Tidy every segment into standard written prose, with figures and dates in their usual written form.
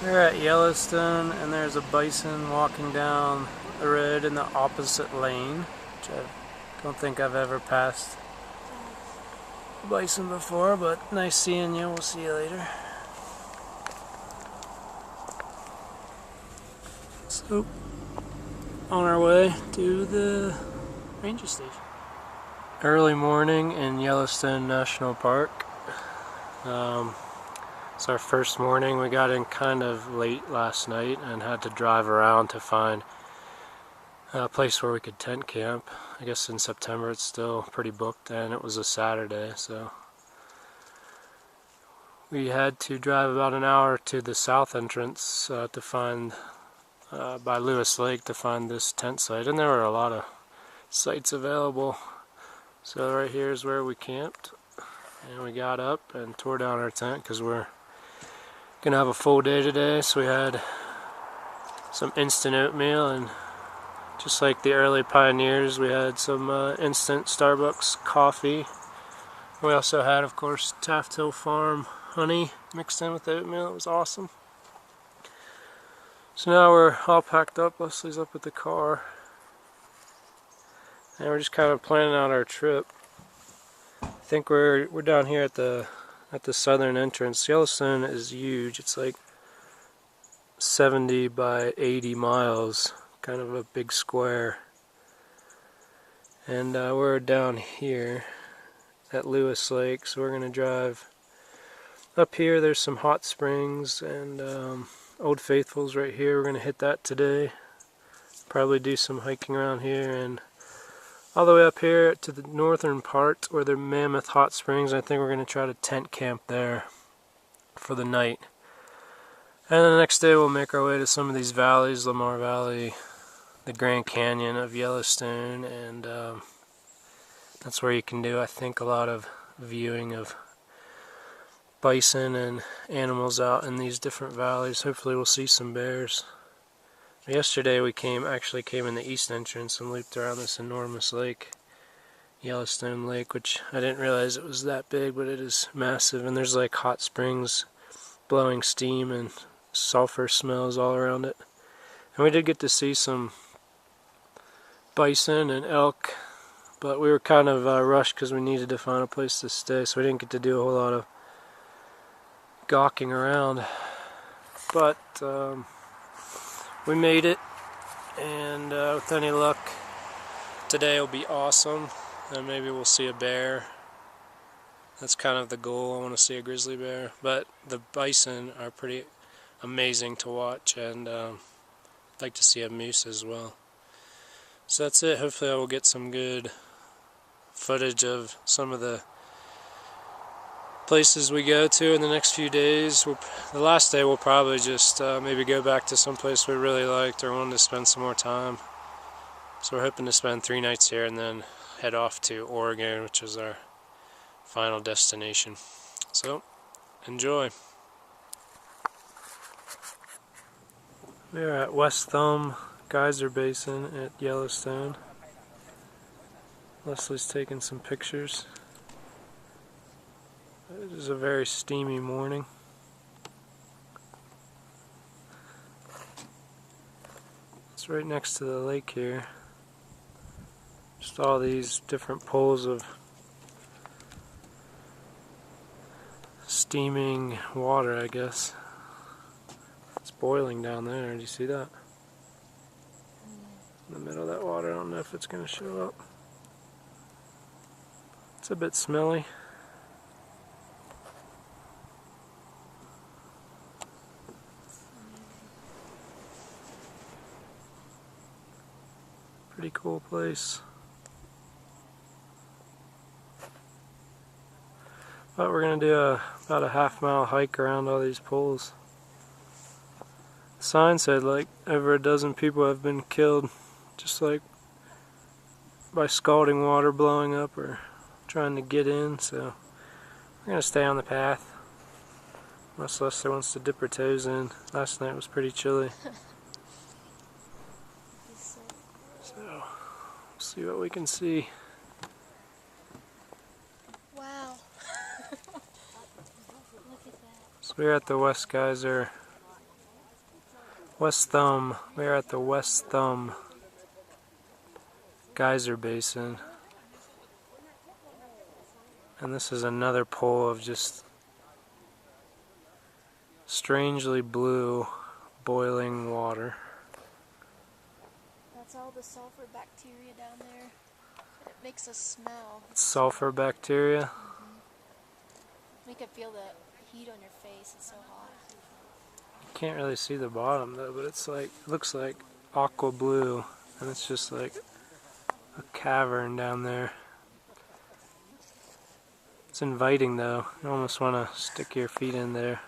We're at Yellowstone and there's a bison walking down the road in the opposite lane, which I don't think I've ever passed a bison before, but nice seeing you. We'll see you later. So, on our way to the ranger station. Early morning in Yellowstone National Park. It's our first morning. We got in kind of late last night and had to drive around to find a place where we could tent camp. I guess in September it's still pretty booked, and it was a Saturday, so we had to drive about an hour to the south entrance to find by Lewis Lake to find this tent site, and there were a lot of sites available. So right here is where we camped, and we got up and tore down our tent because we're gonna have a full day today. So we had some instant oatmeal, and just like the early pioneers, we had some instant Starbucks coffee. We also had, of course, Taft Hill Farm honey mixed in with oatmeal. It was awesome. So now we're all packed up. Leslie's up at the car, and we're just kind of planning out our trip. I think we're down here at the southern entrance. Yellowstone is huge. It's like 70 by 80 miles, kind of a big square. And we're down here at Lewis Lake, so we're going to drive up here. There's some hot springs and Old Faithful's right here. We're going to hit that today. Probably do some hiking around here, and all the way up here to the northern part where the Mammoth Hot Springs. I think we're going to try to tent camp there for the night. And then the next day we'll make our way to some of these valleys, Lamar Valley, the Grand Canyon of Yellowstone, and that's where you can do, I think, a lot of viewing of bison and animals out in these different valleys. Hopefully we'll see some bears. Yesterday we actually came in the east entrance and looped around this enormous lake, Yellowstone Lake, which I didn't realize it was that big, but it is massive. And there's like hot springs blowing steam and sulfur smells all around it. And we did get to see some bison and elk, but we were kind of rushed because we needed to find a place to stay, so we didn't get to do a whole lot of gawking around. But we made it, and with any luck, today will be awesome, and maybe we'll see a bear. That's kind of the goal. I want to see a grizzly bear, but the bison are pretty amazing to watch, and I'd like to see a moose as well. So that's it. Hopefully I will get some good footage of some of the places we go to in the next few days. The last day we'll probably just maybe go back to some place we really liked or wanted to spend some more time. So we're hoping to spend 3 nights here and then head off to Oregon, which is our final destination. So enjoy. We are at West Thumb Geyser Basin at Yellowstone. Leslie's taking some pictures. It is a very steamy morning. It's right next to the lake here. Just all these different pools of steaming water, I guess. It's boiling down there. Do you see that? In the middle of that water. I don't know if it's going to show up. It's a bit smelly. Pretty cool place. But we're going to do about a half-mile hike around all these pools. The sign said like over a dozen people have been killed just like by scalding water blowing up or trying to get in, so we're going to stay on the path unless Leslie wants to dip her toes in. Last night was pretty chilly. So we'll see what we can see. Wow. Look at that. So we're at the West Geyser West Thumb. We're at the West Thumb geyser basin. And this is another pool of just strangely blue boiling water. That's all the sulfur bacteria down there. It makes us smell. It's sulfur bacteria. Mm-hmm. You can feel the heat on your face. It's so hot. Can't really see the bottom though, but it's like, it looks like aqua blue, and it's just like a cavern down there. It's inviting though. You almost want to stick your feet in there,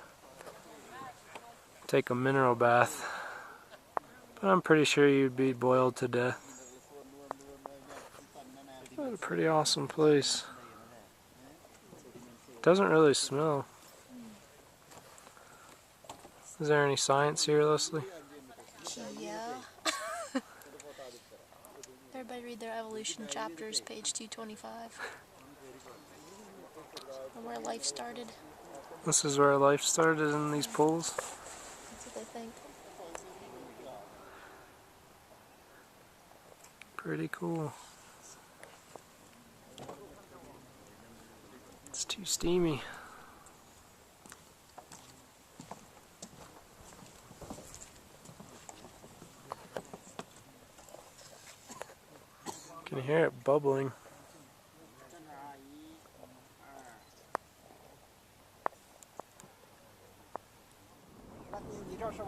take a mineral bath, but I'm pretty sure you'd be boiled to death. What a pretty awesome place. Doesn't really smell. Is there any science here, Leslie? Yeah. Everybody read their evolution chapters, page 225. And where life started. This is where life started, in these pools? That's what they think. Pretty cool. It's too steamy. You can hear it bubbling.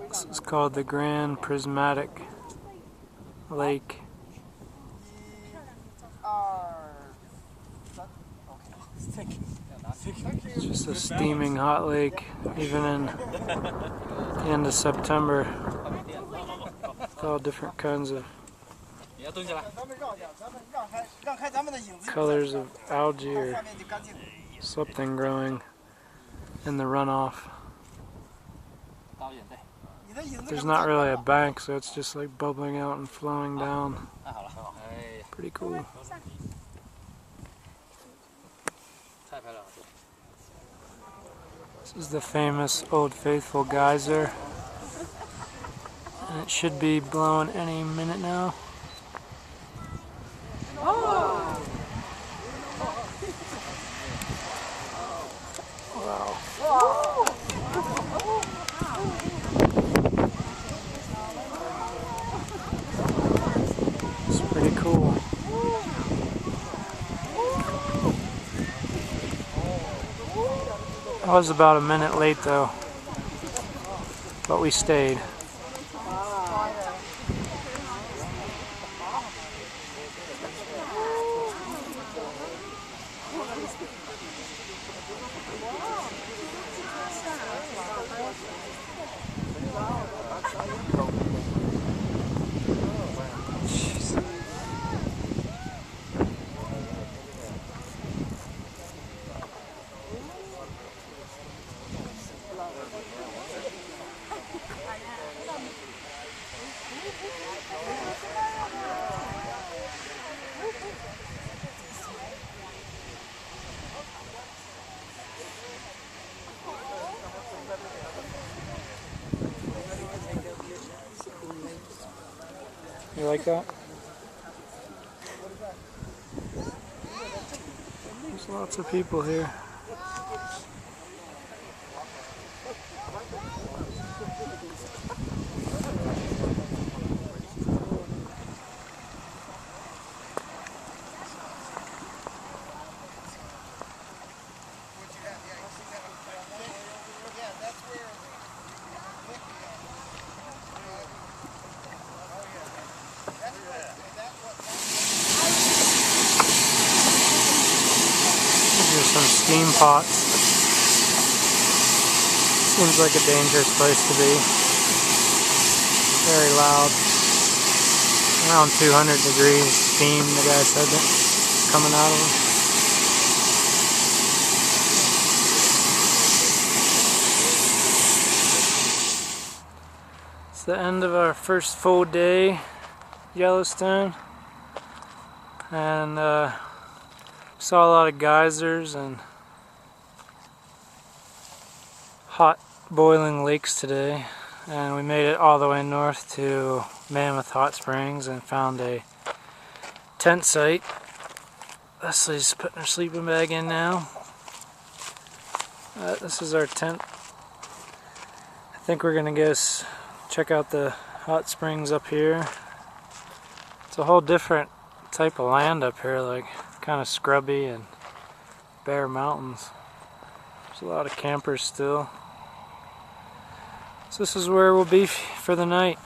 This is called the Grand Prismatic Lake. It's just a steaming hot lake, even in the end of September. With all different kinds of colors of algae or something growing in the runoff. There's not really a bank, so it's just like bubbling out and flowing down. Pretty cool. This is the famous Old Faithful geyser, and it should be blowing any minute now. Wow. It's pretty cool. I was about a minute late though, but we stayed. You like that? There's lots of people here. There's some steam pots. Seems like a dangerous place to be. Very loud. Around 200 degrees steam, the guy said, that's coming out of them. It's the end of our first full day, Yellowstone. And saw a lot of geysers and hot boiling lakes today, and we made it all the way north to Mammoth Hot Springs and found a tent site. Leslie's putting her sleeping bag in now. This is our tent. I think we're gonna go check out the hot springs up here. It's a whole different type of land up here, like kind of scrubby and bare mountains. There's a lot of campers still. So this is where we'll be for the night.